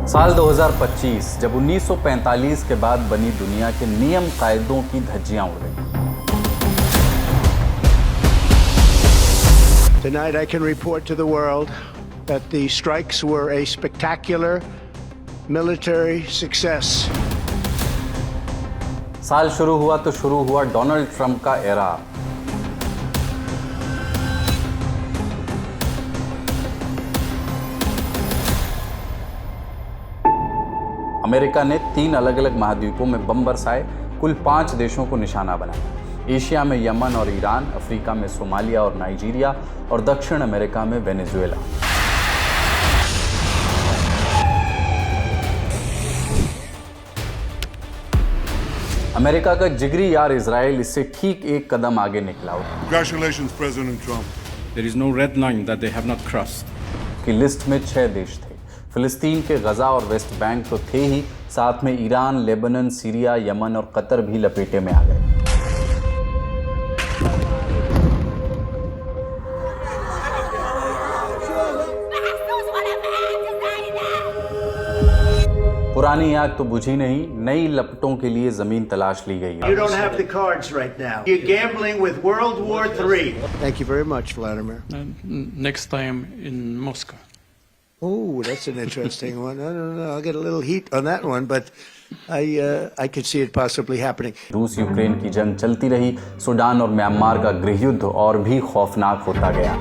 साल 2025 जब 1945 के बाद बनी दुनिया के नियम कायदों की धज्जियां उड़ गई। Tonight I can report to the world that the strikes were a spectacular military success. साल शुरू हुआ तो शुरू हुआ डोनाल्ड ट्रंप का एरा। अमेरिका ने 3 अलग अलग महाद्वीपों में बम बरसाए, कुल 5 देशों को निशाना बनाया। एशिया में यमन और ईरान, अफ्रीका में सोमालिया और नाइजीरिया और दक्षिण अमेरिका में वेनेजुएला। अमेरिका का जिगरी यार इजराइल इससे ठीक एक कदम आगे निकला। Congratulations, President Trump. There is no red line that they have not crossed. की लिस्ट में 6 देश थे। फिलिस्तीन के गजा और वेस्ट बैंक तो थे ही, साथ में ईरान, लेबनान, सीरिया, यमन और कतर भी लपेटे में आ गए। पुरानी आग तो बुझी नहीं, नई लपटों के लिए जमीन तलाश ली गई। You don't have the cards right now. You're gambling with World War III. Thank you very much, Vladimir. Next time in Moscow. Oh, that's an interesting one. I don't know. I'll get a little heat on that one, but I could see it possibly happening. रूस Ukraine की जंग चलती रही, Sudan और Myanmar का गृहयुद्ध और भी खौफनाक होता गया।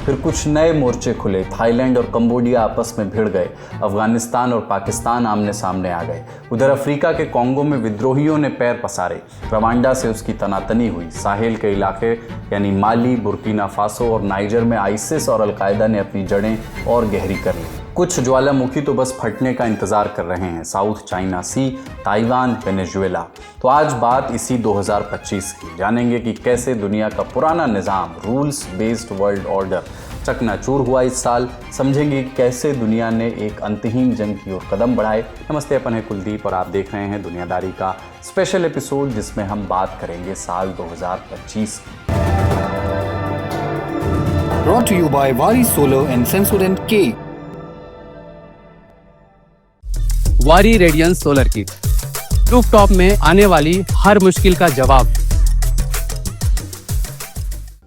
फिर कुछ नए मोर्चे खुले, थाईलैंड और कंबोडिया आपस में भिड़ गए, अफगानिस्तान और पाकिस्तान आमने सामने आ गए। उधर अफ्रीका के कॉन्गो में विद्रोहियों ने पैर पसारे, रवांडा से उसकी तनातनी हुई। साहेल के इलाके यानी माली, बुर्किना फासो और नाइजर में आइसिस और अलकायदा ने अपनी जड़ें और गहरी कर ली। कुछ ज्वालामुखी तो बस फटने का इंतजार कर रहे हैं, साउथ चाइना सी, ताइवान, वेनेजुएला। तो आज बात इसी 2025 की, जानेंगे कि कैसे दुनिया का पुराना निज़ाम, रूल्स बेस्ड वर्ल्ड ऑर्डर चकनाचूर हुआ इस साल। समझेंगे कि कैसे दुनिया ने एक अंतहीन जंग की ओर कदम बढ़ाए। नमस्ते, अपन है कुलदीप और आप देख रहे हैं दुनियादारी का स्पेशल एपिसोड, जिसमें हम बात करेंगे साल 2025 की। Brought to you by Vari Solar and Sensodyne K. वारी रेडियंस सोलर किट, रूफटॉप में आने वाली हर मुश्किल का जवाब।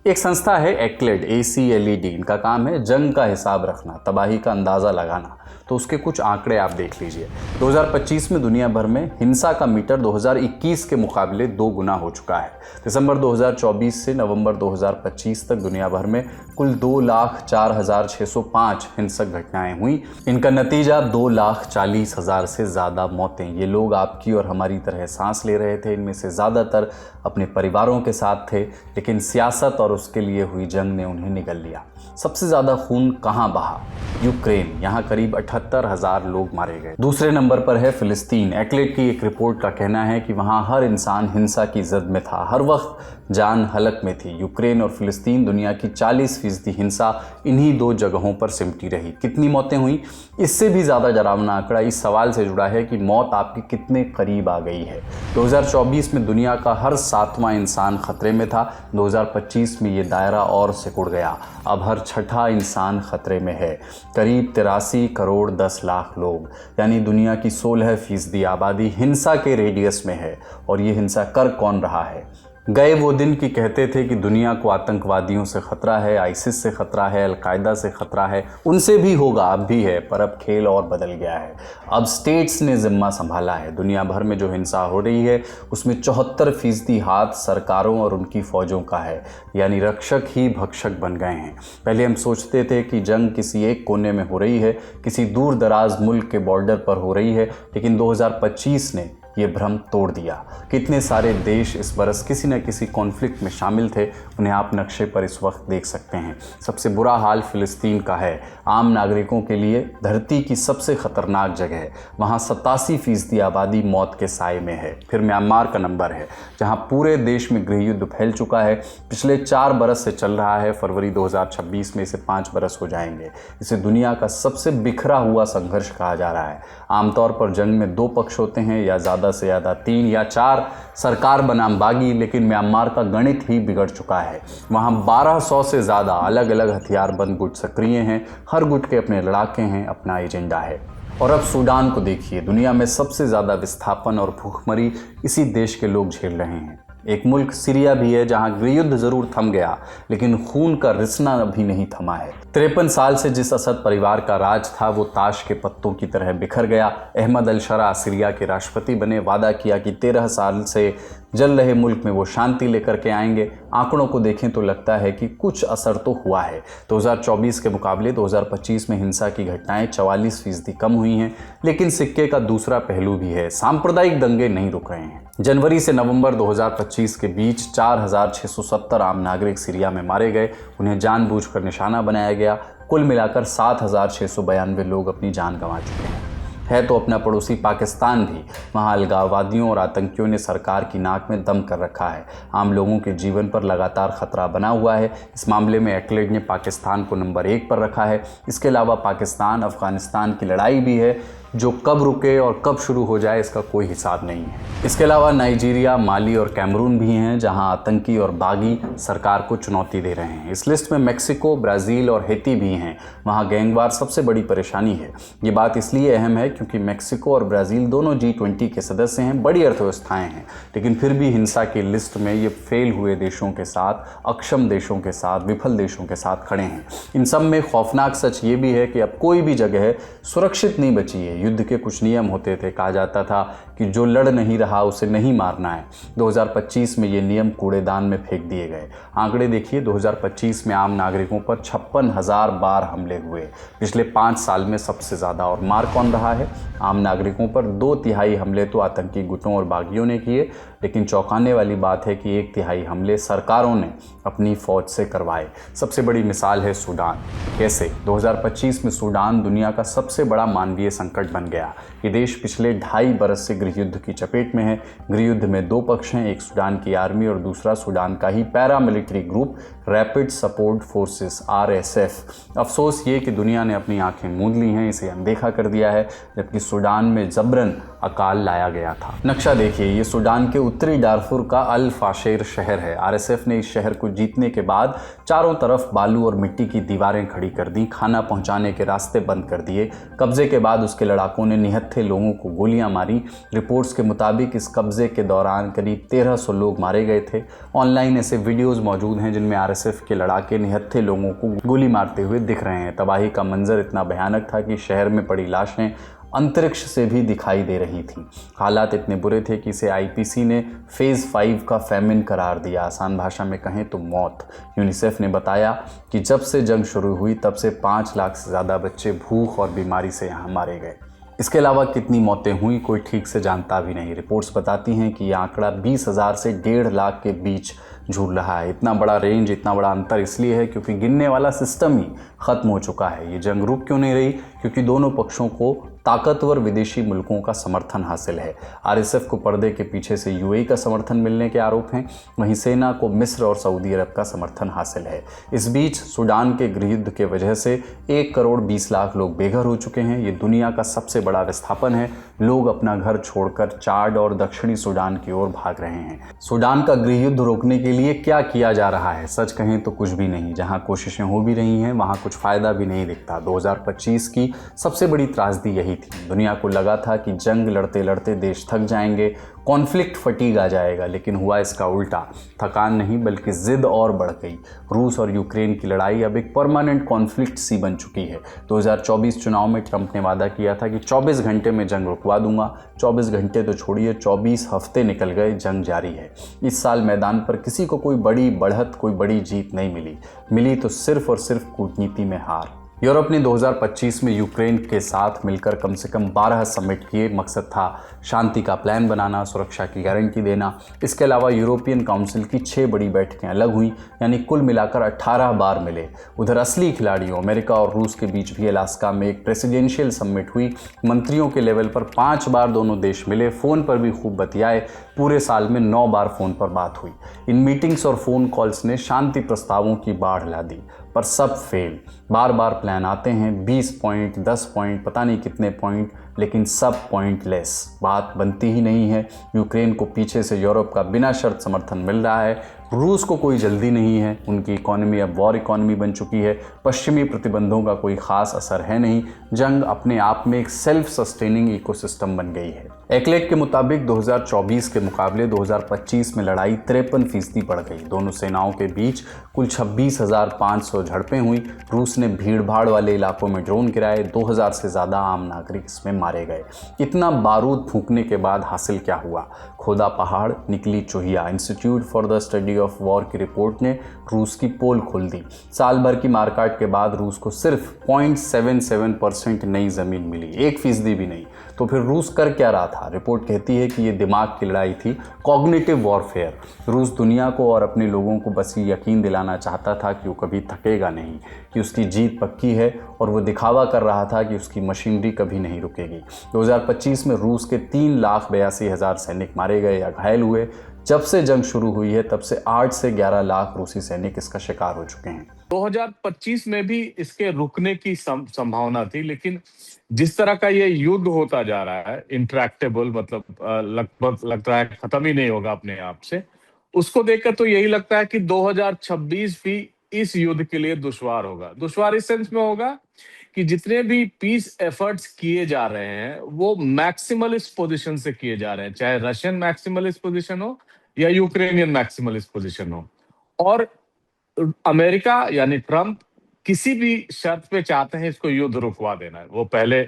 एक संस्था है एक्लेड, ACLED। इनका काम है जंग का हिसाब रखना, तबाही का अंदाज़ा लगाना। तो उसके कुछ आंकड़े आप देख लीजिए। 2025 में दुनिया भर में हिंसा का मीटर 2021 के मुकाबले 2 गुना हो चुका है। दिसंबर 2024 से नवंबर 2025 तक दुनिया भर में कुल 2,04,605 हिंसक घटनाएं हुई। इनका नतीजा 2,40,000 से ज़्यादा मौतें। ये लोग आपकी और हमारी तरह सांस ले रहे थे। इनमें से ज़्यादातर अपने परिवारों के साथ थे, लेकिन सियासत और उसके लिए हुई जंग ने उन्हें निगल लिया। सबसे ज़्यादा खून कहाँ बहा? यूक्रेन। यहाँ करीब 78,000 लोग मारे गए। दूसरे नंबर पर है फिलिस्तीन। एक्लेड की एक रिपोर्ट का कहना है कि वहाँ हर इंसान हिंसा की जद में था, हर वक्त जान हलक में थी। यूक्रेन और फिलिस्तीन, दुनिया की 40% हिंसा इन्हीं 2 जगहों पर सिमटी रही। कितनी मौतें हुई? इससे भी ज़्यादा डरावना आंकड़ा इस सवाल से जुड़ा है कि मौत आपके कितने करीब आ गई है। 2024 में दुनिया का हर 7वां इंसान खतरे में था। 2025 में ये दायरा और सिकुड़ गया। अब हर 6ठा इंसान खतरे में है। करीब 83 करोड़ 10 लाख लोग, यानी दुनिया की 16% आबादी हिंसा के रेडियस में है। और ये हिंसा कर कौन रहा है? गए वो दिन की कहते थे कि दुनिया को आतंकवादियों से खतरा है, आइसिस से खतरा है, अलकायदा से खतरा है। उनसे भी होगा, अब भी है, पर अब खेल और बदल गया है। अब स्टेट्स ने जिम्मा संभाला है। दुनिया भर में जो हिंसा हो रही है उसमें 74% हाथ सरकारों और उनकी फौजों का है, यानी रक्षक ही भक्षक बन गए हैं। पहले हम सोचते थे कि जंग किसी एक कोने में हो रही है, किसी दूर दराज मुल्क के बॉर्डर पर हो रही है, लेकिन 2025 ने ये भ्रम तोड़ दिया। कितने सारे देश इस बरस किसी न किसी कॉन्फ्लिक्ट में शामिल थे, उन्हें आप नक्शे पर इस वक्त देख सकते हैं। सबसे बुरा हाल फिलिस्तीन का है। आम नागरिकों के लिए धरती की सबसे खतरनाक जगह है। वहाँ 87% आबादी मौत के साए में है। फिर म्यांमार का नंबर है, जहाँ पूरे देश में गृहयुद्ध फैल चुका है। पिछले 4 बरस से चल रहा है। फरवरी 2026 में इसे 5 बरस हो जाएंगे। इसे दुनिया का सबसे बिखरा हुआ संघर्ष कहा जा रहा है। आमतौर पर जंग में 2 पक्ष होते हैं या ज़्यादा ज़्यादा से ज़्यादा 3 या 4 सरकार बनाम बागी, लेकिन म्यांमार का गणित ही बिगड़ चुका है। वहाँ 1200 से ज़्यादा अलग अलग हथियारबंद गुट सक्रिय हैं, हर गुट के अपने लड़ाके हैं, अपना एजेंडा है। और अब सूडान को देखिए, दुनिया में सबसे ज़्यादा विस्थापन और भूखमरी इसी देश के लोग झेल रहे हैं। एक मुल्क सीरिया भी है जहां गृहयुद्ध जरूर थम गया, लेकिन खून का रिसना अभी नहीं थमा है। 53 साल से जिस असद परिवार का राज था वो ताश के पत्तों की तरह बिखर गया। अहमद अल शरा सीरिया के राष्ट्रपति बने, वादा किया कि 13 साल से जल रहे मुल्क में वो शांति लेकर के आएंगे। आंकड़ों को देखें तो लगता है कि कुछ असर तो हुआ है। 2024 के मुकाबले 2025 में हिंसा की घटनाएं 44% कम हुई हैं, लेकिन सिक्के का दूसरा पहलू भी है, सांप्रदायिक दंगे नहीं रुक रहे हैं। जनवरी से नवंबर 2025 के बीच 4670 आम नागरिक सीरिया में मारे गए, उन्हें जानबूझकर निशाना बनाया गया। कुल मिलाकर 7692 लोग अपनी जान गंवा चुके हैं। है तो अपना पड़ोसी पाकिस्तान भी, वहाँ अलगाववादियों और आतंकियों ने सरकार की नाक में दम कर रखा है। आम लोगों के जीवन पर लगातार खतरा बना हुआ है। इस मामले में एक्लेड ने पाकिस्तान को नंबर 1 पर रखा है। इसके अलावा पाकिस्तान अफगानिस्तान की लड़ाई भी है, जो कब रुके और कब शुरू हो जाए इसका कोई हिसाब नहीं है। इसके अलावा नाइजीरिया, माली और कैमरून भी हैं, जहां आतंकी और बागी सरकार को चुनौती दे रहे हैं। इस लिस्ट में मेक्सिको, ब्राज़ील और हैती भी हैं। वहां गैंगवार सबसे बड़ी परेशानी है। ये बात इसलिए अहम है क्योंकि मेक्सिको और ब्राज़ील दोनों G20 के सदस्य हैं, बड़ी अर्थव्यवस्थाएं हैं, लेकिन फिर भी हिंसा की लिस्ट में ये फेल हुए देशों के साथ, अक्षम देशों के साथ, विफल देशों के साथ खड़े हैं। इन सब में खौफनाक सच ये भी है कि अब कोई भी जगह सुरक्षित नहीं बची है। युद्ध के कुछ नियम होते थे, कहा जाता था कि जो लड़ नहीं रहा उसे नहीं मारना है। 2025 में ये नियम कूड़ेदान में फेंक दिए गए। आंकड़े देखिए, 2025 में आम नागरिकों पर 56,000 बार हमले हुए, पिछले 5 साल में सबसे ज़्यादा। और मार कौन रहा है? आम नागरिकों पर 2/3 हमले तो आतंकी गुटों और बागियों ने किए, लेकिन चौंकाने वाली बात है कि 1/3 हमले सरकारों ने अपनी फौज से करवाए। सबसे बड़ी मिसाल है सूडान। कैसे? 2025 में सूडान दुनिया का सबसे बड़ा मानवीय संकट बन गया। ये देश पिछले 2.5 बरस से गृहयुद्ध की चपेट में है। गृहयुद्ध में 2 पक्ष हैं, एक सूडान की आर्मी और दूसरा सूडान का ही paramilitary group rapid support forces RSF। अफसोस ये कि दुनिया ने अपनी आंखें मूंद ली हैं, इसे अनदेखा कर दिया है, जबकि सूडान में जबरन अकाल लाया गया था। नक्शा देखिए, ये सूडान के उत्तरी डारफुर का अल फाशेर शहर है। RSF ने इस शहर को जीतने के बाद चारों तरफ बालू और मिट्टी की दीवारें खड़ी कर दी, खाना पहुंचाने के रास्ते बंद कर दिए। कब्जे के बाद उसके लड़ाकों ने निहत्थे लोगों को गोलियां मारी। रिपोर्ट्स के मुताबिक इस कब्जे के दौरान करीब 1300 लोग मारे गए थे। ऑनलाइन ऐसे वीडियोस मौजूद हैं जिनमें RSF के लड़ाके निहत्थे लोगों को गोली मारते हुए दिख रहे हैं। तबाही का मंजर इतना भयानक था कि शहर में पड़ी लाशें अंतरिक्ष से भी दिखाई दे रही थीं। हालात इतने बुरे थे कि इसे IPC ने फेज़ 5 का फैमिन करार दिया, आसान भाषा में कहें तो मौत। यूनिसेफ ने बताया कि जब से जंग शुरू हुई तब से 5 लाख से ज़्यादा बच्चे भूख और बीमारी से यहाँ मारे गए। इसके अलावा कितनी मौतें हुई कोई ठीक से जानता भी नहीं। रिपोर्ट्स बताती हैं कि यह आंकड़ा 20,000 से 1.5 लाख के बीच झूल रहा है। इतना बड़ा रेंज, इतना बड़ा अंतर इसलिए है क्योंकि गिनने वाला सिस्टम ही खत्म हो चुका है। ये जंग रुक क्यों नहीं रही? क्योंकि दोनों पक्षों को ताकतवर विदेशी मुल्कों का समर्थन हासिल है। RSF को पर्दे के पीछे से UAE का समर्थन मिलने के आरोप हैं, वहीं सेना को मिस्र और सऊदी अरब का समर्थन हासिल है। इस बीच सूडान के गृहयुद्ध के वजह से 1 करोड़ 20 लाख लोग बेघर हो चुके हैं। ये दुनिया का सबसे बड़ा विस्थापन है। लोग अपना घर छोड़कर चाड और दक्षिणी सूडान की ओर भाग रहे हैं। सूडान का गृहयुद्ध रोकने के लिए क्या किया जा रहा है? सच कहें तो कुछ भी नहीं। जहां कोशिशें हो भी रही हैं वहां कुछ फायदा भी नहीं दिखता। 2025 की सबसे बड़ी त्रासदी यही थी। दुनिया को लगा था कि जंग लड़ते लड़ते देश थक जाएंगे, कॉन्फ्लिक्ट फटीग आ जाएगा, लेकिन हुआ इसका उल्टा। थकान नहीं बल्कि जिद और बढ़ गई। रूस और यूक्रेन की लड़ाई अब एक परमानेंट कॉन्फ्लिक्ट सी बन चुकी है। 2024 चुनाव में ट्रंप ने वादा किया था कि 24 घंटे में जंग रुकवा दूंगा। 24 घंटे तो छोड़िए, 24 हफ्ते निकल गए, जंग जारी है। इस साल मैदान पर किसी को कोई बड़ी बढ़त, कोई बड़ी जीत नहीं मिली तो सिर्फ और सिर्फ कूटनीति में हार। यूरोप ने 2025 में यूक्रेन के साथ मिलकर कम से कम 12 समिट किए। मकसद था शांति का प्लान बनाना, सुरक्षा की गारंटी देना। इसके अलावा यूरोपियन काउंसिल की 6 बड़ी बैठकें अलग हुई, यानी कुल मिलाकर 18 बार मिले। उधर असली खिलाड़ियों अमेरिका और रूस के बीच भी अलास्का में एक प्रेसिडेंशियल समिट हुई। मंत्रियों के लेवल पर 5 बार दोनों देश मिले, फ़ोन पर भी खूब बतियाए। पूरे साल में 9 बार फ़ोन पर बात हुई। इन मीटिंग्स और फ़ोन कॉल्स ने शांति प्रस्तावों की बाढ़ ला दी। पर सब फेल। बार बार प्लान आते हैं, 20 पॉइंट, 10 पॉइंट, पता नहीं कितने पॉइंट, लेकिन सब पॉइंटलेस। बात बनती ही नहीं है। यूक्रेन को पीछे से यूरोप का बिना शर्त समर्थन मिल रहा है। रूस को कोई जल्दी नहीं है, उनकी इकॉनमी अब वॉर इकॉनमी बन चुकी है। पश्चिमी प्रतिबंधों का कोई खास असर है नहीं। जंग अपने आप में एक सेल्फ सस्टेनिंग इकोसिस्टम बन गई है। एक्लेट के मुताबिक 2024 के मुकाबले 2025 में लड़ाई 53% बढ़ गई। दोनों सेनाओं के बीच कुल 26,500 झड़पें हुई। रूस ने भीड़भाड़ वाले इलाकों में ड्रोन गिराए। 2000 से ज़्यादा आम नागरिक इसमें मारे गए। इतना बारूद फूंकने के बाद हासिल क्या हुआ? खोदा पहाड़, निकली चूहिया। Institute for the study of war की रिपोर्ट ने रूस की पोल खोल दी। साल भर की मारकाट के बाद रूस को सिर्फ 0.77% नई जमीन मिली, 1% भी नहीं। तो फिर रूस कर क्या रहा था? रिपोर्ट कहती है कि ये दिमाग की लड़ाई थी, कॉग्निटिव वॉरफेयर। रूस दुनिया को और अपने लोगों को बस ये यकीन दिलाना चाहता था कि वो कभी थकेगा नहीं, कि उसकी जीत पक्की है, और वो दिखावा कर रहा था कि उसकी मशीनरी कभी नहीं रुकेगी। 2025 में रूस के 3,82,000 सैनिक मारे गए या घायल हुए। जब से जंग शुरू हुई है तब से 8 से 11 लाख रूसी सैनिक इसका शिकार हो चुके हैं। 2025 में भी इसके रुकने की संभावना थी, लेकिन जिस तरह का ये युद्ध होता जा रहा है, इंट्रैक्टेबल, मतलब लगभग लगता है खत्म ही नहीं होगा अपने आप से, उसको देखकर तो यही लगता है कि 2026 भी इस युद्ध के लिए दुश्वार होगा। दुश्वार इस सेंस में होगा कि जितने भी पीस एफर्ट्स किए जा रहे हैं वो मैक्सिमलिस्ट पोजीशन से किए जा रहे हैं, चाहे रशियन मैक्सिमलिस्ट पोजीशन हो या यूक्रेनियन मैक्सिमलिस्ट पोजीशन हो। और अमेरिका यानी ट्रंप किसी भी शर्त पे चाहते हैं इसको युद्ध रुकवा देना है। वो पहले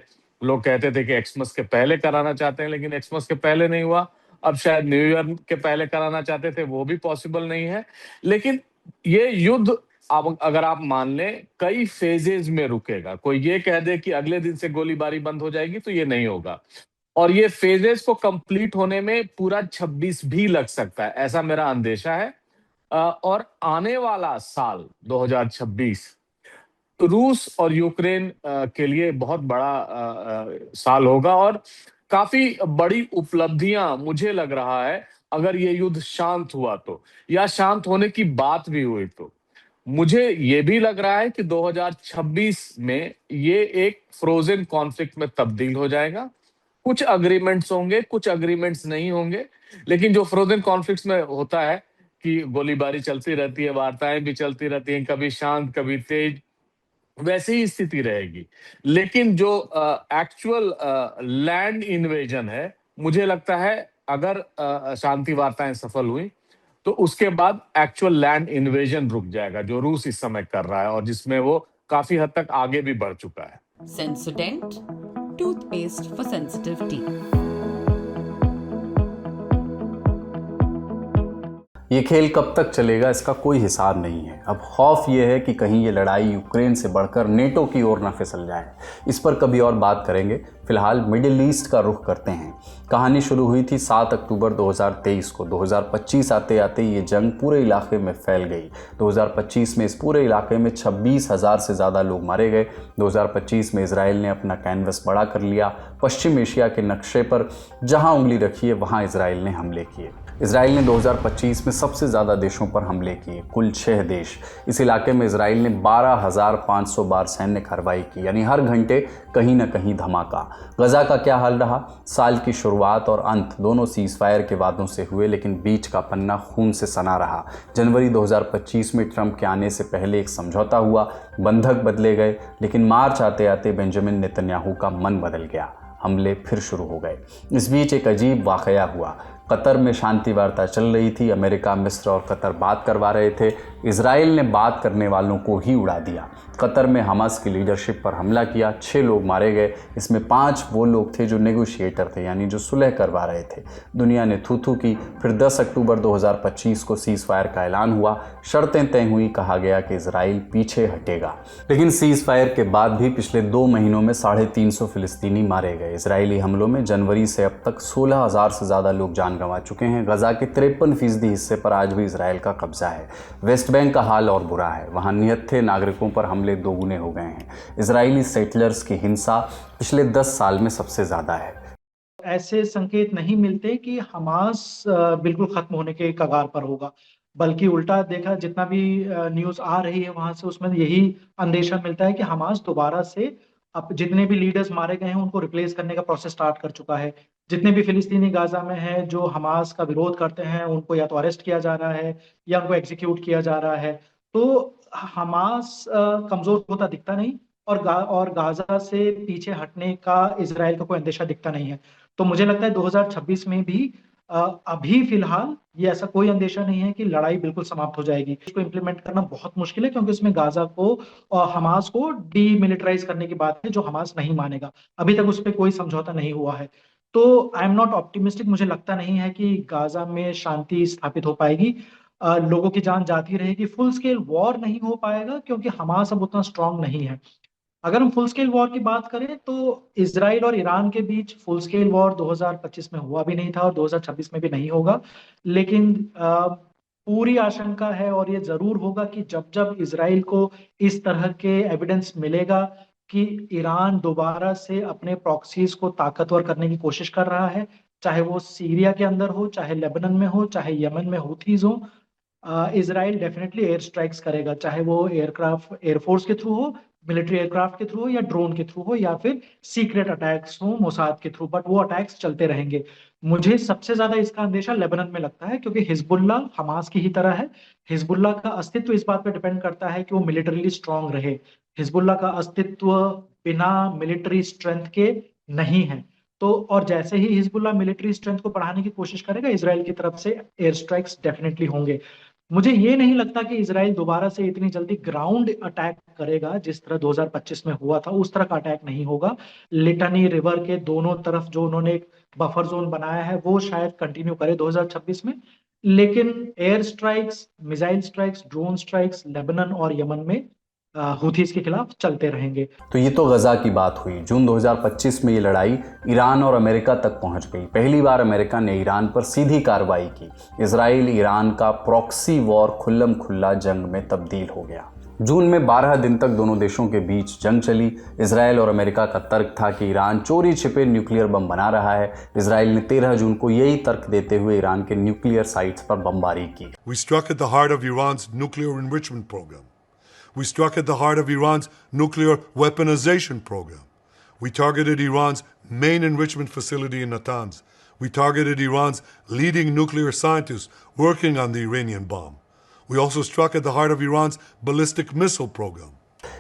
लोग कहते थे कि एक्समस के पहले कराना चाहते हैं, लेकिन एक्समस के पहले नहीं हुआ। अब शायद न्यू ईयर के पहले कराना चाहते थे, वो भी पॉसिबल नहीं है। लेकिन ये युद्ध अब अगर आप मान लें कई फेजेस में रुकेगा। कोई ये कह दे कि अगले दिन से गोलीबारी बंद हो जाएगी तो ये नहीं होगा, और ये फेजेस को कंप्लीट होने में पूरा 26 भी लग सकता है, ऐसा मेरा अंदेशा है। और आने वाला साल 2026 रूस और यूक्रेन के लिए बहुत बड़ा साल होगा, और काफी बड़ी उपलब्धियां मुझे लग रहा है अगर ये युद्ध शांत हुआ तो, या शांत होने की बात भी हुई तो। मुझे ये भी लग रहा है कि 2026 में ये एक फ्रोजन कॉन्फ्लिक्ट में तब्दील हो जाएगा। कुछ अग्रीमेंट्स होंगे, कुछ अग्रीमेंट्स नहीं होंगे, लेकिन जो फ्रोजन कॉन्फ्लिक्ट्स में होता है कि गोलीबारी चलती रहती है, वार्ताएं भी चलती रहती हैं, कभी शांत कभी तेज, वैसी ही स्थिति रहेगी। लेकिन जो एक्चुअल लैंड इन्वेजन है, मुझे लगता है अगर शांति वार्ताएं सफल हुई तो उसके बाद एक्चुअल लैंड इन्वेजन रुक जाएगा, जो रूस इस समय कर रहा है और जिसमें वो काफी हद तक आगे भी बढ़ चुका है। Sensodent, toothpaste for sensitive teeth. ये खेल कब तक चलेगा इसका कोई हिसाब नहीं है। अब खौफ ये है कि कहीं ये लड़ाई यूक्रेन से बढ़कर नेटो की ओर ना फिसल जाए। इस पर कभी और बात करेंगे। फिलहाल मिडिल ईस्ट का रुख करते हैं। कहानी शुरू हुई थी 7 अक्टूबर 2023 को। 2025 आते आते ये जंग पूरे इलाके में फैल गई। 2025 में इस पूरे इलाके में 26,000 से ज़्यादा लोग मारे गए। 2025 में इजराइल ने अपना कैनवस बड़ा कर लिया। पश्चिम एशिया के नक्शे पर जहां उंगली रखी है वहां इजराइल ने हमले किए। इजराइल ने 2025 में सबसे ज़्यादा देशों पर हमले किए, कुल 6 देश। इस इलाके में इजराइल ने 12,500 बार सैन्य कार्रवाई की, यानी हर घंटे कहीं ना कहीं धमाका। गजा का क्या हाल रहा? साल की शुरुआत और अंत दोनों सीज़फायर के वादों से हुए, लेकिन बीच का पन्ना खून से सना रहा। जनवरी 2025 में ट्रंप के आने से पहले एक समझौता हुआ, बंधक बदले गए, लेकिन मार्च आते आते बेंजामिन नेतन्याहू का मन बदल गया। हमले फिर शुरू हो गए। इस बीच एक अजीब वाकया हुआ। कतर में शांति वार्ता चल रही थी। अमेरिका, मिस्र और कतर बात करवा रहे थे। इजराइल ने बात करने वालों को ही उड़ा दिया। कतर में हमास की लीडरशिप पर हमला किया। 6 लोग मारे गए। इसमें 5 वो लोग थे जो नेगोशिएटर थे, यानी जो सुलह करवा रहे थे। दुनिया ने थू थू की। फिर 10 अक्टूबर 2025 को सीज़ फायर का ऐलान हुआ। शर्तें तय हुई। कहा गया कि इजराइल पीछे हटेगा। लेकिन सीज़ फायर के बाद भी पिछले 2 महीनों में 350 फिलिस्तीनी मारे गए। इजरायली हमलों में जनवरी से अब तक 16,000 से ज़्यादा लोग जान गंवा चुके हैं। गजा के 53% हिस्से पर आज भी इजराइल का कब्जा है। वेस्ट बैंक का हाल और बुरा है। वहाँ निहत्थे नागरिकों पर हमले दोगुने हो गए हैं। इजरायली सेटलर्स की हिंसा पिछले 10 साल में सबसे ज़्यादा है। ऐसे संकेत नहीं मिलते कि हमास बिल्कुल खत्म होने के कगार पर होगा। बल्कि उल्टा देखा, जितना भी न्यूज़ आ रही है वहां से, उसमें यही अंदेशा मिलता है कि हमास दोबारा से अब जितने भी लीडर्स मारे गए हैं उनको रिप्लेस करने का प्रोसेस स्टार्ट कर चुका है। जितने भी फिलिस्तीनी गाजा में हैं जो हमास का विरोध करते हैं, उनको या तो अरेस्ट किया जा रहा है या उनको एग्जीक्यूट किया जा रहा है। तो हमास कमजोर होता दिखता नहीं, और गाजा से पीछे हटने का इजराइल का कोई अंदेशा दिखता नहीं है। तो मुझे लगता है 2026 में भी अभी फिलहाल ये ऐसा कोई अंदेशा नहीं है कि लड़ाई बिल्कुल समाप्त हो जाएगी। इसको इम्प्लीमेंट करना बहुत मुश्किल है, क्योंकि इसमें गाजा को और हमास को डीमिलिटराइज करने की बात है, जो हमास नहीं मानेगा। अभी तक उस पर कोई समझौता नहीं हुआ है। तो आई एम नॉट ऑप्टिमिस्टिक। मुझे लगता नहीं है कि गाजा में शांति स्थापित हो पाएगी। लोगों की जान जाती रहेगी। फुल स्केल वॉर नहीं हो पाएगा, क्योंकि हमास अब उतना स्ट्रांग नहीं है। अगर हम फुल स्केल वॉर की बात करें तो इसराइल और ईरान के बीच फुल स्केल वॉर 2025 में हुआ भी नहीं था और 2026 में भी नहीं होगा। लेकिन पूरी आशंका है, और ये जरूर होगा, कि जब जब इसराइल को इस तरह के एविडेंस मिलेगा कि ईरान दोबारा से अपने प्रॉक्सीज को ताकतवर करने की कोशिश कर रहा है, चाहे वो सीरिया के अंदर हो, चाहे लेबनान में हो, चाहे यमन में हुथीज हो, इसराइल डेफिनेटली एयर स्ट्राइक्स करेगा। चाहे वो एयरक्राफ्ट, एयरफोर्स के थ्रू हो, मिलिट्री एयरक्राफ्ट के थ्रू हो, या ड्रोन के थ्रू हो, या फिर सीक्रेट अटैक्स हो मोसाद के थ्रू, बट वो अटैक्स चलते रहेंगे। मुझे सबसे ज्यादा इसका अंदेशा लेबनान में लगता है, क्योंकि हिजबुल्ला हमास की ही तरह है। हिजबुल्ला का अस्तित्व इस बात पर डिपेंड करता है कि वो मिलिटरीली स्ट्रांग रहे। हिजबुल्ला का अस्तित्व बिना मिलिट्री स्ट्रेंथ के नहीं है। तो और जैसे ही हिजबुल्ला मिलिट्री स्ट्रेंथ को बढ़ाने की कोशिश करेगा, इसराइल की तरफ से एयर स्ट्राइक्स डेफिनेटली होंगे। मुझे ये नहीं लगता कि इसराइल दोबारा से इतनी जल्दी ग्राउंड अटैक करेगा। जिस तरह 2025 में हुआ था उस तरह का अटैक नहीं होगा। लिटनी रिवर के दोनों तरफ जो उन्होंने एक बफर जोन बनाया है, वो शायद कंटिन्यू करे 2026 में। लेकिन air strikes, missile strikes, drone strikes Lebanon और यमन में हुथीज के खिलाफ चलते रहेंगे। तो ये तो गजा की बात हुई। जून 2025 में ये लड़ाई ईरान और अमेरिका तक पहुंच गई। पहली बार अमेरिका ने ईरान पर सीधी कार्रवाई की। इजराइल ईरान का प्रॉक्सी वॉर खुल्लम खुल्ला जंग में तब्दील हो गया। जून में 12 दिन तक दोनों देशों के बीच जंग चली। इजराइल और अमेरिका का तर्क था कि ईरान चोरी छिपे न्यूक्लियर बम बना रहा है। इजराइल ने 13 जून को यही तर्क देते हुए ईरान के न्यूक्लियर साइट्स पर बमबारी की। We struck at the heart of Iran's nuclear enrichment program. We struck at the heart of Iran's nuclear weaponization program. We targeted Iran's main enrichment facility in Natanz. We targeted Iran's leading nuclear scientists working on the Iranian bomb. We also struck at the heart of Iran's ballistic missile program.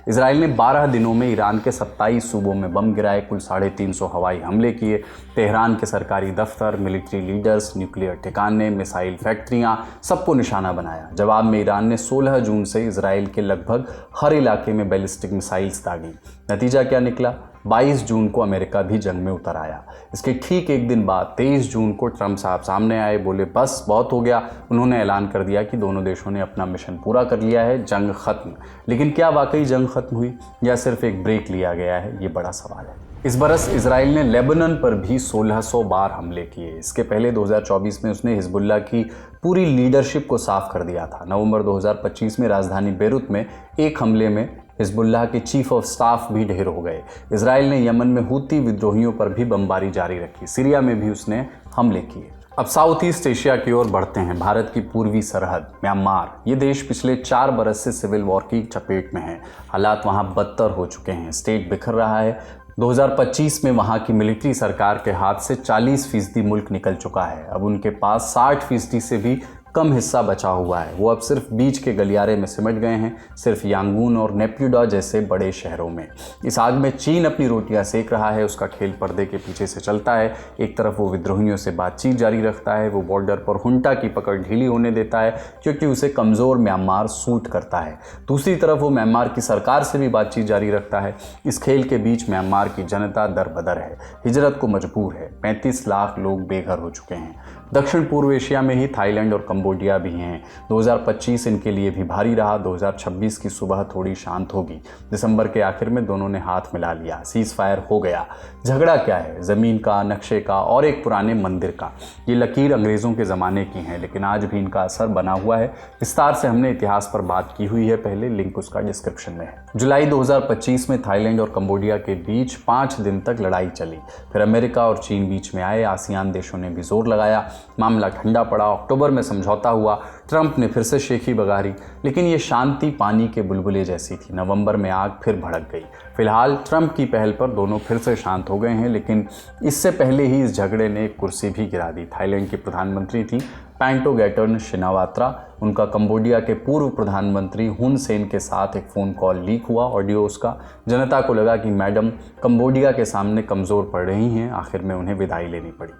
Israel ने 12 दिनों में Iran के 27 सूबों में बम गिराए, कुल 350 हवाई हमले किए। तेहरान के सरकारी दफ्तर, मिलिट्री लीडर्स, न्यूक्लियर ठिकाने, मिसाइल फैक्ट्रियां, सबको निशाना बनाया। जवाब में ईरान ने 16 जून से इजराइल के लगभग हर इलाके में बैलिस्टिक मिसाइल्स दागी। नतीजा क्या निकला? 22 जून को अमेरिका भी जंग में उतर आया। इसके ठीक एक दिन बाद 23 जून को ट्रंप साहब सामने आए, बोले बस बहुत हो गया। उन्होंने ऐलान कर दिया कि दोनों देशों ने अपना मिशन पूरा कर लिया है, जंग खत्म। लेकिन क्या वाकई जंग खत्म हुई या सिर्फ एक ब्रेक लिया गया है, ये बड़ा सवाल है। इस बरस इसराइल ने लेबनान पर भी 1600 बार हमले किए। इसके पहले 2024 में उसने हिजबुल्ला की पूरी लीडरशिप को साफ कर दिया था। नवंबर 2025 में राजधानी बेरूत में एक हमले में हिजबुल्लाह के चीफ ऑफ स्टाफ भी ढेर हो गए। इजराइल ने यमन में हूती विद्रोहियों पर भी बमबारी जारी रखी। सीरिया में भी उसने हमले किए। अब साउथ ईस्ट एशिया की ओर बढ़ते हैं। भारत की पूर्वी सरहद म्यांमार, ये देश पिछले 4 बरस से सिविल वॉर की चपेट में है। हालात वहाँ बदतर हो चुके हैं। स्टेट बिखर रहा है। 2025 में वहाँ की मिलिट्री सरकार के हाथ से 40% मुल्क निकल चुका है। अब उनके पास 60% से भी कम हिस्सा बचा हुआ है। वो अब सिर्फ बीच के गलियारे में सिमट गए हैं, सिर्फ यांगून और नेप्यूडा जैसे बड़े शहरों में। इस आग में चीन अपनी रोटियां सेक रहा है। उसका खेल पर्दे के पीछे से चलता है। एक तरफ वो विद्रोहियों से बातचीत जारी रखता है, वो बॉर्डर पर हुंटा की पकड़ ढीली होने देता है क्योंकि उसे कमज़ोर म्यांमार सूट करता है। दूसरी तरफ वो म्यांमार की सरकार से भी बातचीत जारी रखता है। इस खेल के बीच म्यांमार की जनता दरबदर है, हिजरत को मजबूर है। 35 लाख लोग बेघर हो चुके हैं। दक्षिण पूर्व एशिया में ही थाईलैंड और कंबोडिया भी हैं। 2025 इनके लिए भी भारी रहा। 2026 की सुबह थोड़ी शांत होगी। दिसंबर के आखिर में दोनों ने हाथ मिला लिया, सीज फायर हो गया। झगड़ा क्या है? ज़मीन का, नक्शे का और एक पुराने मंदिर का। ये लकीर अंग्रेज़ों के ज़माने की हैं, लेकिन आज भी इनका असर बना हुआ है। विस्तार से हमने इतिहास पर बात की हुई है पहले, लिंक उसका डिस्क्रिप्शन में है। जुलाई 2025 में थाईलैंड और कंबोडिया के बीच 5 दिन तक लड़ाई चली। फिर अमेरिका और चीन बीच में आए। आसियान देशों ने भी जोर लगाया। मामला ठंडा पड़ा, अक्टूबर में समझौता हुआ, ट्रंप ने फिर से शेखी बगारी, लेकिन ये शांति पानी के बुलबुले जैसी थी। नवंबर में आग फिर भड़क गई। फिलहाल ट्रंप की पहल पर दोनों फिर से शांत हो गए हैं, लेकिन इससे पहले ही इस झगड़े ने एक कुर्सी भी गिरा दी। थाईलैंड की प्रधानमंत्री थी पैंटोगैटर्न शिनावात्रा। उनका कंबोडिया के पूर्व प्रधानमंत्री हुन सेन के साथ एक फ़ोन कॉल लीक हुआ, ऑडियो उसका। जनता को लगा कि मैडम कंबोडिया के सामने कमज़ोर पड़ रही हैं, आखिर में उन्हें विदाई लेनी पड़ी।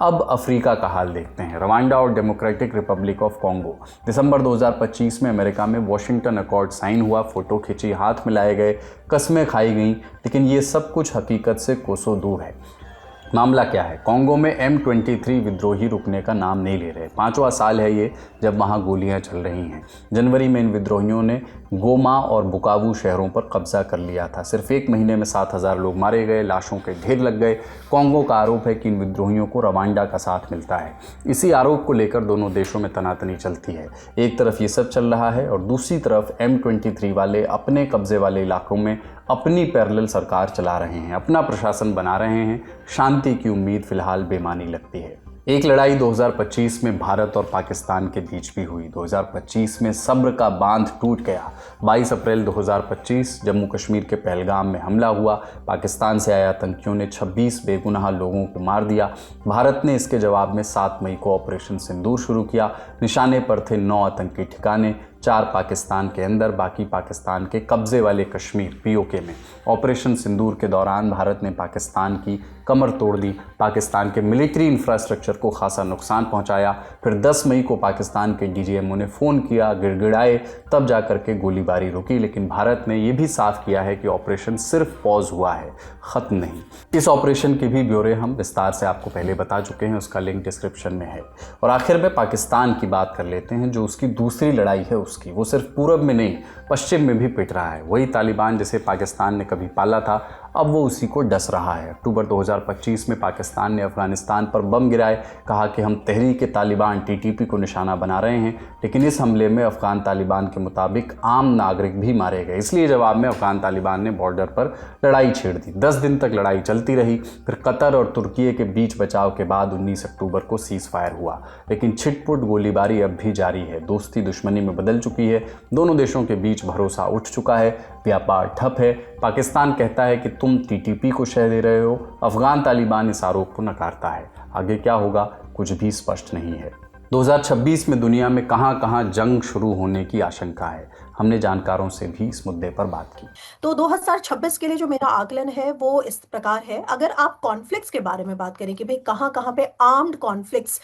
अब अफ्रीका का हाल देखते हैं। रवांडा और डेमोक्रेटिक रिपब्लिक ऑफ कॉन्गो। दिसंबर 2025 में अमेरिका में वॉशिंगटन अकॉर्ड साइन हुआ, फोटो खींची, हाथ मिलाए गए, कस्में खाई गईं, लेकिन ये सब कुछ हकीकत से कोसों दूर है। मामला क्या है? कॉन्गो में M23 विद्रोही रुकने का नाम नहीं ले रहे। 5वां साल है ये जब वहाँ गोलियाँ चल रही हैं। जनवरी में इन विद्रोहियों ने गोमा और बुकावू शहरों पर कब्जा कर लिया था। सिर्फ एक महीने में 7000 लोग मारे गए, लाशों के ढेर लग गए। कॉन्गो का आरोप है कि इन विद्रोहियों को रवांडा का साथ मिलता है। इसी आरोप को लेकर दोनों देशों में तनातनी चलती है। एक तरफ ये सब चल रहा है और दूसरी तरफ M23 वाले अपने कब्जे वाले इलाकों में अपनी पैरेलल सरकार चला रहे हैं, अपना प्रशासन बना रहे हैं। शांति की उम्मीद फिलहाल बेमानी लगती है। एक लड़ाई 2025 में भारत और पाकिस्तान के बीच भी हुई। 2025 में सब्र का बांध टूट गया। 22 अप्रैल 2025 जम्मू कश्मीर के पहलगाम में हमला हुआ। पाकिस्तान से आए आतंकियों ने 26 बेगुनाह लोगों को मार दिया। भारत ने इसके जवाब में 7 मई को ऑपरेशन सिंदूर शुरू किया। निशाने पर थे 9 आतंकी ठिकाने, 4 पाकिस्तान के अंदर, बाकी पाकिस्तान के कब्जे वाले कश्मीर POK में। ऑपरेशन सिंदूर के दौरान भारत ने पाकिस्तान की कमर तोड़ दी, पाकिस्तान के मिलिट्री इंफ्रास्ट्रक्चर को खासा नुकसान पहुंचाया। फिर 10 मई को पाकिस्तान के DGMO ने फ़ोन किया, गिड़गिड़ाए, तब जाकर के गोलीबारी रुकी। लेकिन भारत ने यह भी साफ किया है कि ऑपरेशन सिर्फ पॉज हुआ है, ख़त्म नहीं। इस ऑपरेशन के भी ब्यौरे हम विस्तार से आपको पहले बता चुके हैं, उसका लिंक डिस्क्रिप्शन में है। और आखिर में पाकिस्तान की बात कर लेते हैं, जो उसकी दूसरी लड़ाई है उसकी। वो सिर्फ पूरब में नहीं, पश्चिम में भी पिट रहा है। वही तालिबान जिसे पाकिस्तान ने कभी पाला था, अब वो उसी को डस रहा है। अक्टूबर 2025 में पाकिस्तान ने अफगानिस्तान पर बम गिराए, कहा कि हम तहरीक तालिबान TTP को निशाना बना रहे हैं। लेकिन इस हमले में अफगान तालिबान के मुताबिक आम नागरिक भी मारे गए। इसलिए जवाब में अफगान तालिबान ने बॉर्डर पर लड़ाई छेड़ दी। 10 दिन तक लड़ाई चलती रही। फिर कतर और तुर्की के बीच बचाव के बाद 19 अक्टूबर को सीज फायर हुआ। लेकिन छिटपुट गोलीबारी अब भी जारी है। दोस्ती दुश्मनी में बदल चुकी है। दोनों देशों के बीच भरोसा उठ चुका है। व्यापार ठप है। पाकिस्तान कहता है कि तुम TTP को शह दे रहे हो। अफगान तालिबान इस आरोप को नकारता है। आगे क्या होगा कुछ भी स्पष्ट नहीं है। 2026 में दुनिया में कहां कहां जंग शुरू होने की आशंका है, हमने जानकारों से भी इस मुद्दे पर बात की। तो 2026 के लिए जो मेरा आकलन है वो इस प्रकार है। अगर आप कॉन्फ्लिक्ट्स के बारे में बात करें कि भाई कहाँ कहाँ पे आर्म्ड कॉन्फ्लिक्ट्स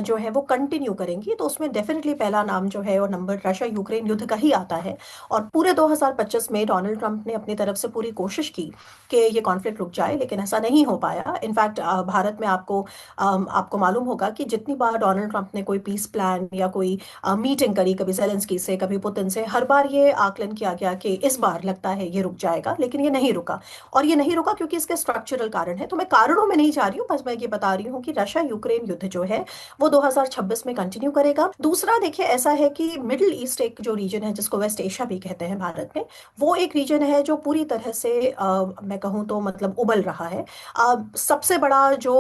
जो है वो कंटिन्यू करेंगी, तो उसमें डेफिनेटली पहला नाम जो है और नंबर रशिया यूक्रेन युद्ध का ही आता है। और पूरे 2025 में डोनाल्ड ट्रंप ने अपनी तरफ से पूरी कोशिश की कि ये कॉन्फ्लिक्ट रुक जाए, लेकिन ऐसा नहीं हो पाया। इनफैक्ट भारत में आपको मालूम होगा कि जितनी बार डोनाल्ड ट्रंप ने कोई पीस प्लान या कोई मीटिंग करी, कभी ज़ेलेंस्की से, कभी पुतिन से, हर बार ये आकलन किया गया कि इस बार लगता है ये रुक जाएगा, लेकिन ये नहीं रुका। और ये नहीं रुका क्योंकि इसके स्ट्रक्चरल कारण है। तो मैं कारणों में नहीं जा रही हूँ, बस मैं ये बता रही हूँ कि रशिया यूक्रेन युद्ध जो है वो 2026 में कंटिन्यू करेगा। दूसरा देखिए, ऐसा है कि मिडिल ईस्ट एक जो रीजन है जिसको वेस्ट एशिया भी कहते हैं भारत में, वो एक रीजन है जो पूरी तरह से मैं कहूँ तो मतलब उबल रहा है। सबसे बड़ा जो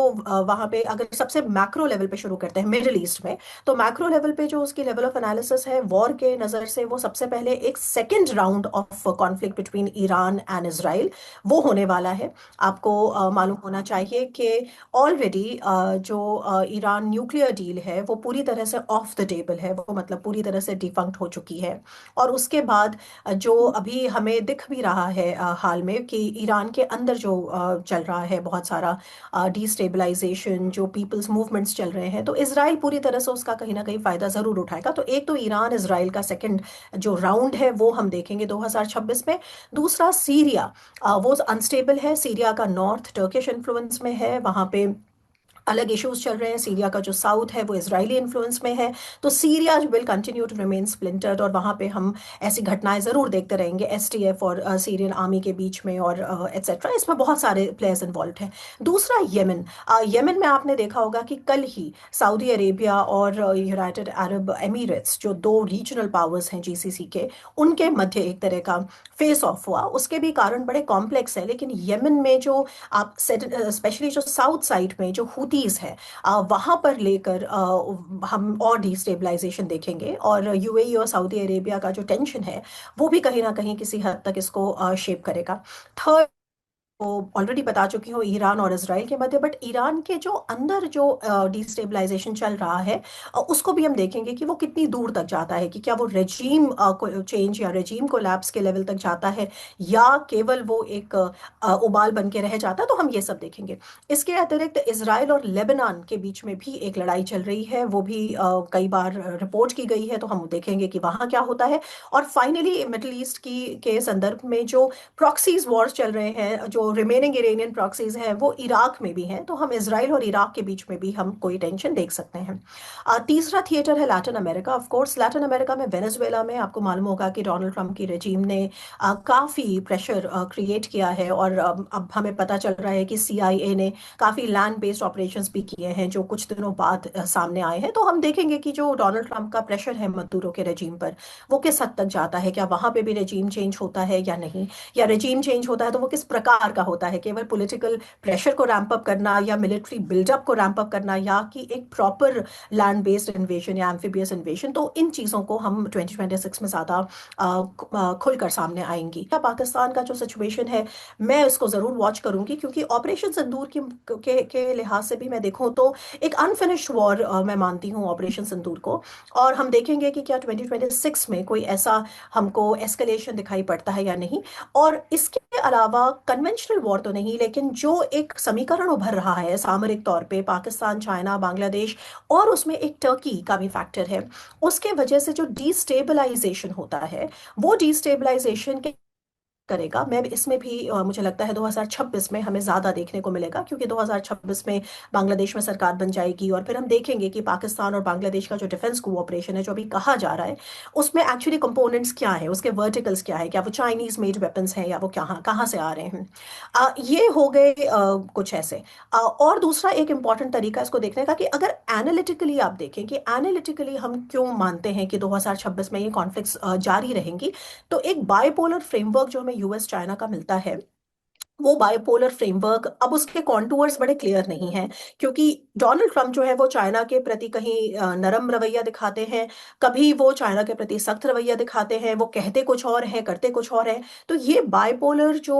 वहाँ पे, अगर सबसे मैक्रो लेवल पे शुरू करते हैं मिडिल ईस्ट में, तो मैक्रो लेवल पे जो उसकी लेवल ऑफ एनालिसिस है वॉर के नज़र से, वो सबसे पहले एक second round of conflict between Iran and Israel वो होने वाला है। आपको मालूम होना चाहिए कि ऑलरेडी जो ईरान न्यूक्लियर डील है वो पूरी तरह से ऑफ द टेबल है, वो मतलब पूरी तरह से डिफंक्ट हो चुकी है। और उसके बाद जो अभी हमें दिख भी रहा है हाल में कि ईरान के अंदर जो चल रहा है बहुत सारा डिस्टेबलाइजेशन, जो पीपल्स मूवमेंट्स चल रहे हैं, तो इजराइल पूरी तरह से उसका कहीं ना कहीं फ़ायदा ज़रूर उठाएगा। तो एक तो ईरान इजराइल का सेकंड जो राउंड है वो हम देखेंगे 2026 में। दूसरा सीरिया, वो अनस्टेबल है। सीरिया का नॉर्थ टर्किश इन्फ्लुएंस में है, वहाँ पे अलग इश्यूज चल रहे हैं। सीरिया का जो साउथ है वो इजरायली इन्फ्लुएंस में है। तो Syria will continue to remain splintered, और वहाँ पे हम ऐसी घटनाएं ज़रूर देखते रहेंगे STF और सीरियन आर्मी के बीच में और एट्सेट्रा। इसमें बहुत सारे प्लेयर्स इन्वॉल्व हैं। दूसरा यमन, यमन में आपने देखा होगा कि कल ही सऊदी अरेबिया और यूनाइटेड अरब एमिरेट्स, जो 2 रीजनल पावर्स हैं GCC के, उनके मध्य एक तरह का फेस ऑफ हुआ। उसके भी कारण बड़े कॉम्प्लेक्स है, लेकिन यमन में जो आप स्पेशली जो साउथ साइड में जो हूती मिडल ईस्ट है वहाँ पर लेकर हम और डिस्टेबलाइजेशन देखेंगे, और यूएई और सऊदी अरेबिया का जो टेंशन है वो भी कहीं ना कहीं किसी हद तक इसको शेप करेगा। थर्ड ऑलरेडी बता चुकी हूँ ईरान और इजराइल के मध्य, बट ईरान के जो अंदर जो डिस्टेबलाइजेशन चल रहा है उसको भी हम देखेंगे कि वो कितनी दूर तक जाता है, कि क्या वो रेजीम चेंज या रेजीम कोलैप्स के लेवल तक जाता है या केवल वो एक उबाल बन के रह जाता है, तो हम ये सब देखेंगे। इसके अतिरिक्त इजराइल और लेबनान के बीच में भी एक लड़ाई चल रही है, वो भी कई बार रिपोर्ट की गई है, तो हम देखेंगे कि वहाँ क्या होता है। और फाइनली मिडल ईस्ट के संदर्भ में जो प्रॉक्सीज वॉर्स चल रहे हैं, जो रिमेनिंग इरानियन प्रॉक्सीज हैं, वो इराक में भी हैं, तो हम इजराइल और इराक के बीच में भी हम कोई टेंशन देख सकते हैं। तीसरा थिएटर है Latin America. Of course Latin America में वेनेजुएला में आपको मालूम होगा कि डोनाल्ड ट्रंप की रेजिम ने काफ़ी प्रेशर क्रिएट किया है, और अब हमें पता चल रहा है कि CIA ने काफ़ी लैंड बेस्ड ऑपरेशंस भी किए हैं जो कुछ दिनों बाद सामने आए हैं। तो हम देखेंगे कि जो डोनाल्ड ट्रंप का प्रेशर है मदुरो के रेजिम पर वो किस हद तक जाता है, क्या वहाँ पे भी रेजिम चेंज होता है या नहीं, या रेजिम चेंज होता है तो वो किस प्रकार का होता है, केवल पॉलिटिकल प्रेशर को रैंप अप करना या मिलिट्री बिल्डअप को रैंप अप करना, या कि एक प्रॉपर लैंड बेस्ड इन्वेजन या एम्फीबियस इन्वेजन। तो इन चीज़ों को हम 2026 में ज़्यादा खुलकर सामने आएंगी। पाकिस्तान का जो सिचुएशन है मैं उसको ज़रूर वॉच करूंगी, क्योंकि ऑपरेशन सिंदूर के लिहाज से भी मैं देखूं तो एक अनफिनिश्ड वॉर मैं मानती हूं ऑपरेशन सिंदूर को, और हम देखेंगे कि क्या 2026 में कोई ऐसा हमको एस्केलेशन दिखाई पड़ता है या नहीं। और इसके अलावा कन्वेंशनल वॉर तो नहीं, लेकिन जो एक समीकरण उभर रहा है सामरिक तौर पे पाकिस्तान, चाइना, बांग्लादेश, और उसमें एक टर्की का भी फैक्टर है, उसके वजह से जो डिस्टेबलाइजेशन होता है वो डिस्टेबलाइजेशन के करेगा। मैं इसमें भी मुझे लगता है 2026 में हमें ज़्यादा देखने को मिलेगा, क्योंकि 2026 में बांग्लादेश में सरकार बन जाएगी, और फिर हम देखेंगे कि पाकिस्तान और बांग्लादेश का जो डिफेंस कोऑपरेशन है जो अभी कहा जा रहा है उसमें एक्चुअली कंपोनेंट्स क्या है, उसके वर्टिकल्स क्या है, क्या वो चाइनीज़ मेड वेपन्स हैं या वो कहाँ से आ रहे हैं। ये हो गए कुछ ऐसे। और दूसरा एक इम्पॉर्टेंट तरीका इसको देखने का कि अगर एनालिटिकली आप देखें कि एनालिटिकली हम क्यों मानते हैं कि 2026 में ये कॉन्फ्लिक्ट्स जारी रहेंगी, तो एक बायपोलर फ्रेमवर्क जो हमें US चाइना का मिलता है, वो बायपोलर फ्रेमवर्क अब उसके कॉन्टूर्स बड़े क्लियर नहीं हैं, क्योंकि डोनाल्ड ट्रंप जो है वो चाइना के प्रति कहीं नरम रवैया दिखाते हैं, कभी वो चाइना के प्रति सख्त रवैया दिखाते हैं, वो कहते कुछ और हैं करते कुछ और हैं। तो ये बायपोलर जो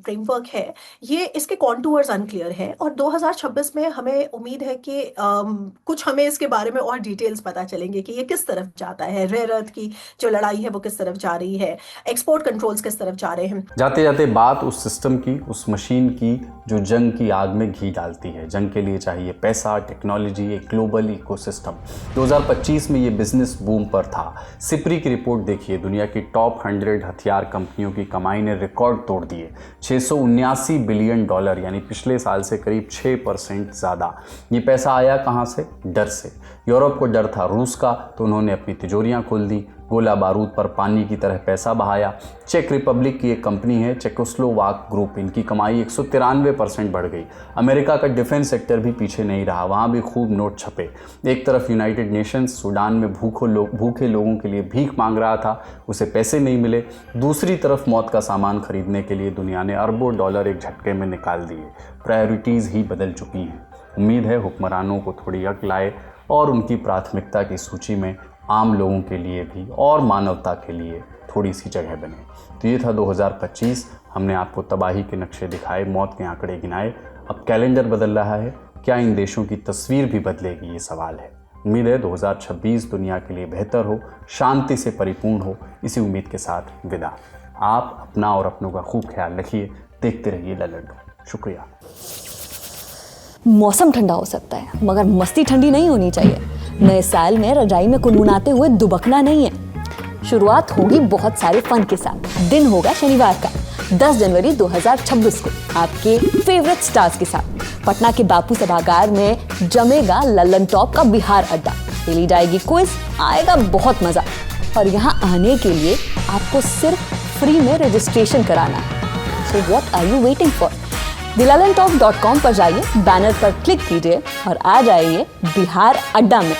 फ्रेमवर्क है ये इसके कॉन्टूर्स अनक्लियर है, और 2026 में हमें उम्मीद है कि कुछ हमें इसके बारे में और डिटेल्स पता चलेंगे कि ये किस तरफ जाता है, रेयर अर्थ की जो लड़ाई है वो किस तरफ जा रही है, एक्सपोर्ट कंट्रोल्स किस तरफ जा रहे हैं। जाते जाते बात उस सिस्टम की, उस मशीन की जो जंग की आग में घी डालती है। जंग के लिए चाहिए पैसा, टेक्नोलॉजी, एक ग्लोबल इकोसिस्टम। 2025 में ये बिजनेस बूम पर था। सिप्री की रिपोर्ट देखिए, दुनिया की टॉप 100 हथियार कंपनियों की कमाई ने रिकॉर्ड तोड़ दिए, $679 बिलियन, यानी पिछले साल से करीब 6% ज़्यादा। ये पैसा आया कहाँ से? डर से। यूरोप को डर था रूस का, तो उन्होंने अपनी तिजोरियां खोल दी, गोला बारूद पर पानी की तरह पैसा बहाया। चेक रिपब्लिक की एक कंपनी है चेकोस्लोवाक ग्रुप, इनकी कमाई 193% बढ़ गई। अमेरिका का डिफेंस सेक्टर भी पीछे नहीं रहा, वहाँ भी खूब नोट छपे। एक तरफ यूनाइटेड नेशंस सूडान में भूखे लोगों के लिए भीख मांग रहा था, उसे पैसे नहीं मिले। दूसरी तरफ मौत का सामान खरीदने के लिए दुनिया ने अरबों डॉलर एक झटके में निकाल दिए। प्रायोरिटीज़ ही बदल चुकी हैं। उम्मीद है हुक्मरानों को थोड़ी अक्ल आए और उनकी प्राथमिकता की सूची में आम लोगों के लिए भी और मानवता के लिए थोड़ी सी जगह बने। तो ये था 2025। हमने आपको तबाही के नक्शे दिखाए, मौत के आंकड़े गिनाए। अब कैलेंडर बदल रहा है, क्या इन देशों की तस्वीर भी बदलेगी, ये सवाल है। उम्मीद है 2026 दुनिया के लिए बेहतर हो, शांति से परिपूर्ण हो। इसी उम्मीद के साथ विदा। आप अपना और अपनों का खूब ख्याल रखिए। देखते रहिए ललन। शुक्रिया। मौसम ठंडा हो सकता है मगर मस्ती ठंडी नहीं होनी चाहिए। नए साल में रजाई में कुनमुनाते हुए दुबकना नहीं है। शुरुआत होगी बहुत सारे फन के साथ। दिन होगा शनिवार का 10 जनवरी 2026 को आपके फेवरेट स्टार्स के साथ पटना के बापू सभागार में जमेगा लल्लन टॉप का बिहार अड्डा। खेली जाएगी क्विज, आएगा बहुत मजा। और यहाँ आने के लिए आपको सिर्फ फ्री में रजिस्ट्रेशन कराना है। So what are you waiting for? thelalantop.com पर जाइए, बैनर पर क्लिक कीजिए और आ जाइए बिहार अड्डा में।